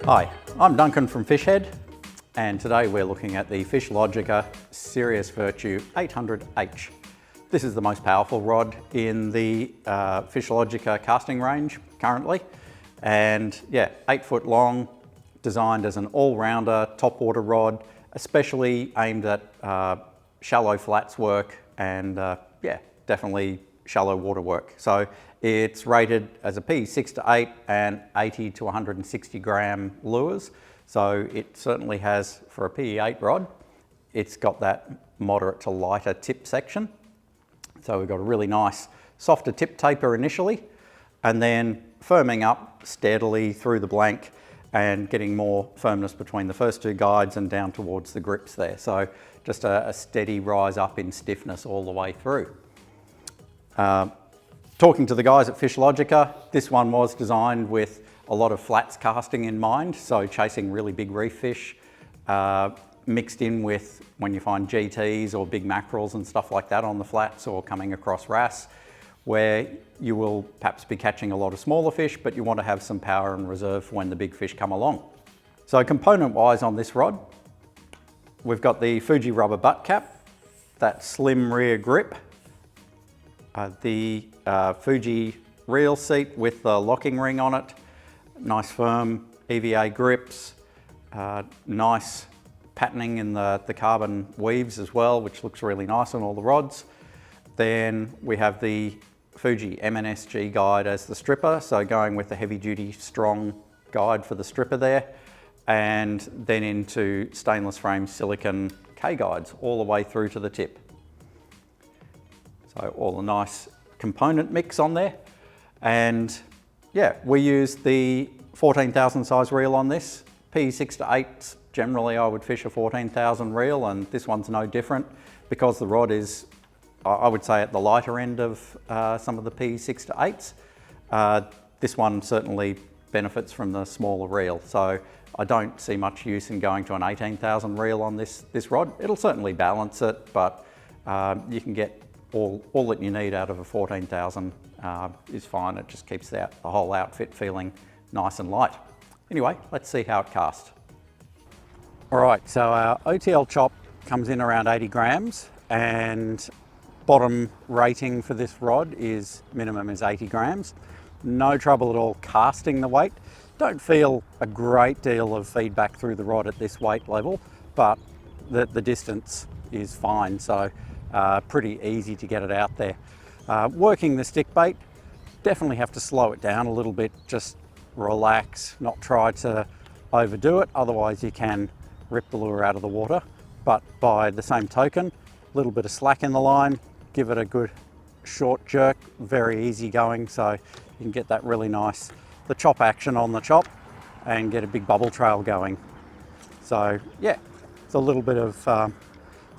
Hi, I'm Duncan from Fishhead, and today we're looking at the Fishlogica Sirius Virtue 800H. This is the most powerful rod in the Fishlogica casting range currently, and yeah, 8 foot long, designed as an all-rounder topwater rod, especially aimed at shallow flats work and yeah, definitely shallow water work. So it's rated as a P6 to 8 and 80 to 160 gram lures. So it certainly has, for a PE8 rod, it's got that moderate to lighter tip section. So we've got a really nice softer tip taper initially, and then firming up steadily through the blank and getting more firmness between the first two guides and down towards the grips there. So just a steady rise up in stiffness all the way through. Talking to the guys at Fishlogica, this one was designed with a lot of flats casting in mind, so chasing really big reef fish, mixed in with when you find GTs or big mackerels and stuff like that on the flats, or coming across wrasse, where you will perhaps be catching a lot of smaller fish, but you want to have some power and reserve for when the big fish come along. So component-wise on this rod, we've got the Fuji rubber butt cap, that slim rear grip, the Fuji Reel seat with the locking ring on it, nice firm EVA grips, nice patterning in the carbon weaves as well, which looks really nice on all the rods. Then we have the Fuji MNSG guide as the stripper, so going with the heavy duty strong guide for the stripper there, and then into stainless frame silicone K guides all the way through to the tip. So all a nice component mix on there. And yeah, we use the 14,000 size reel on this. P6 to 8, generally I would fish a 14,000 reel, and this one's no different because the rod is, I would say, at the lighter end of some of the P6 to 8s. This one certainly benefits from the smaller reel, so I don't see much use in going to an 18,000 reel on this rod. It'll certainly balance it, but you can get all that you need out of a 14,000 is fine. It just keeps the whole outfit feeling nice and light. Anyway, let's see how it casts. All right, so our OTL chop comes in around 80 grams, and bottom rating for this rod is minimum is 80 grams. No trouble at all casting the weight. Don't feel a great deal of feedback through the rod at this weight level, but the distance is fine, so pretty easy to get it out there. Working the stick bait, definitely have to slow it down a little bit, just relax, not try to overdo it, otherwise you can rip the lure out of the water. But by the same token, a little bit of slack in the line, give it a good short jerk, very easy going, so you can get that really nice, the chop action on the chop and get a big bubble trail going. So yeah, it's a little bit of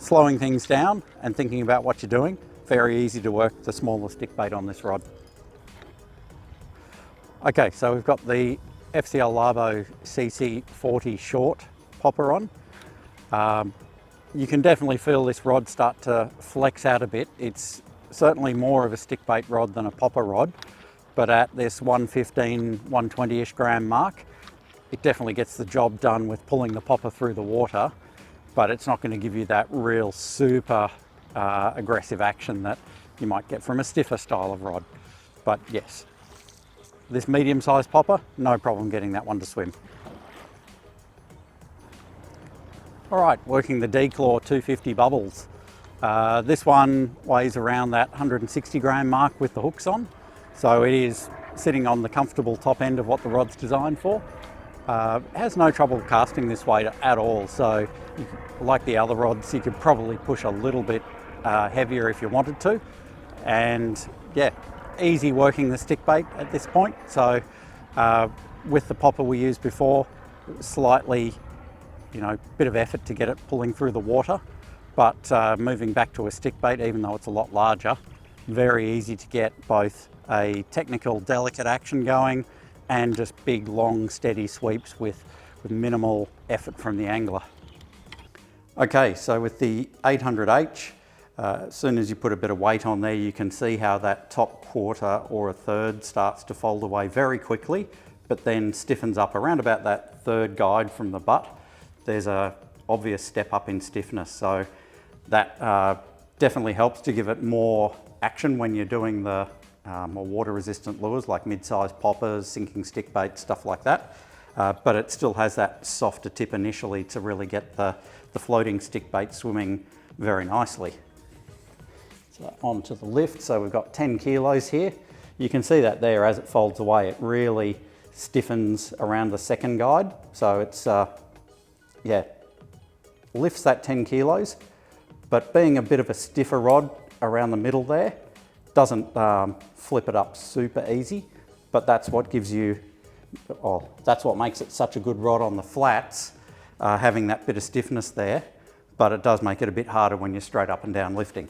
slowing things down and thinking about what you're doing. Very easy to work the smaller stick bait on this rod. Okay, so we've got the FCL Labo CC40 short popper on. You can definitely feel this rod start to flex out a bit. It's certainly more of a stick bait rod than a popper rod, but at this 115, 120-ish gram mark, it definitely gets the job done with pulling the popper through the water, but it's not going to give you that real super aggressive action that you might get from a stiffer style of rod. But yes, this medium-sized popper, no problem getting that one to swim. All right, working the D-Claw 250 bubbles. This one weighs around that 160 gram mark with the hooks on, so it is sitting on the comfortable top end of what the rod's designed for. It has no trouble casting this weight at all, so like the other rods, you could probably push a little bit heavier if you wanted to. And yeah, easy working the stick bait at this point. So with the popper we used before, slightly, bit of effort to get it pulling through the water, but moving back to a stick bait, even though it's a lot larger, very easy to get both a technical, delicate action going and just big, long, steady sweeps with minimal effort from the angler. Okay, so with the 800H, as soon as you put a bit of weight on there, you can see how that top quarter or a third starts to fold away very quickly. but then stiffens up around about that third guide from the butt. There's a obvious step up in stiffness, so that definitely helps to give it more action when you're doing the more water resistant lures like mid-sized poppers, sinking stick bait, stuff like that. But it still has that softer tip initially to really get the floating stick bait swimming very nicely. So onto the lift, so we've got 10 kilos here. You can see that there as it folds away, it really stiffens around the second guide. So it's, yeah, lifts that 10 kilos, but being a bit of a stiffer rod around the middle there, doesn't flip it up super easy, but that's what gives you, that's what makes it such a good rod on the flats, having that bit of stiffness there, but it does make it a bit harder when you're straight up and down lifting.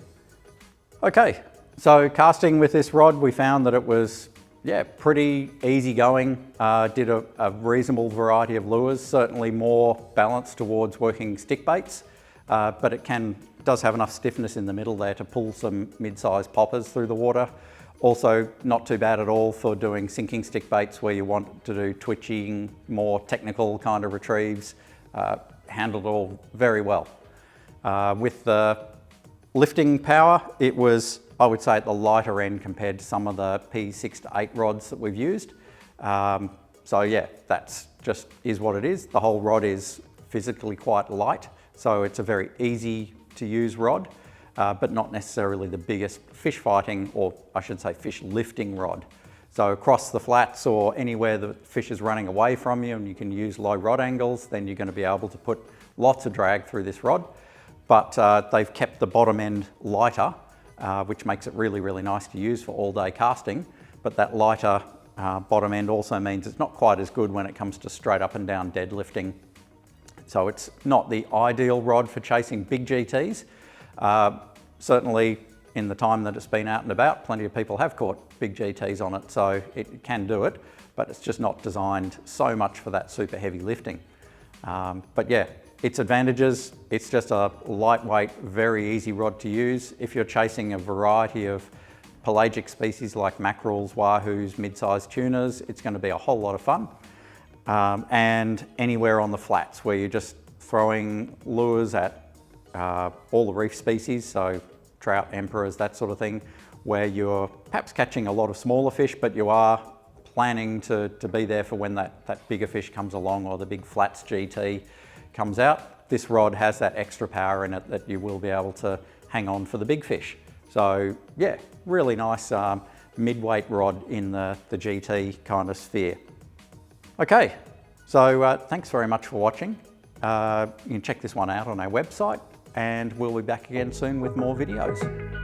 Okay, so casting with this rod, we found that it was, yeah, pretty easy going. Did a reasonable variety of lures, certainly more balanced towards working stick baits, but it does have enough stiffness in the middle there to pull some mid-sized poppers through the water. Also not too bad at all for doing sinking stick baits where you want to do twitching, more technical kind of retrieves. Handled all very well. With the lifting power, it was, I would say, at the lighter end compared to some of the P6 to 8 rods that we've used. So yeah, that's just is what it is. The whole rod is physically quite light, so it's a very easy to use rod, but not necessarily the biggest fish fighting, or I should say fish lifting rod. So across the flats or anywhere the fish is running away from you and you can use low rod angles, then you're going to be able to put lots of drag through this rod. But they've kept the bottom end lighter, which makes it really, really nice to use for all day casting. But that lighter bottom end also means it's not quite as good when it comes to straight up and down deadlifting. So it's not the ideal rod for chasing big GTs. Certainly in the time that it's been out and about, plenty of people have caught big GTs on it, so it can do it, but it's just not designed so much for that super heavy lifting. But yeah, its advantages, it's just a lightweight, very easy rod to use. If you're chasing a variety of pelagic species like mackerels, wahoos, mid-sized tunas, it's going to be a whole lot of fun. And anywhere on the flats where you're just throwing lures at all the reef species, so trout, emperors, that sort of thing, where you're perhaps catching a lot of smaller fish, but you are planning to be there for when that bigger fish comes along or the big flats GT comes out. This rod has that extra power in it that you will be able to hang on for the big fish. So yeah, really nice mid-weight rod in the GT kind of sphere. Okay, so thanks very much for watching. You can check this one out on our website, and we'll be back again soon with more videos.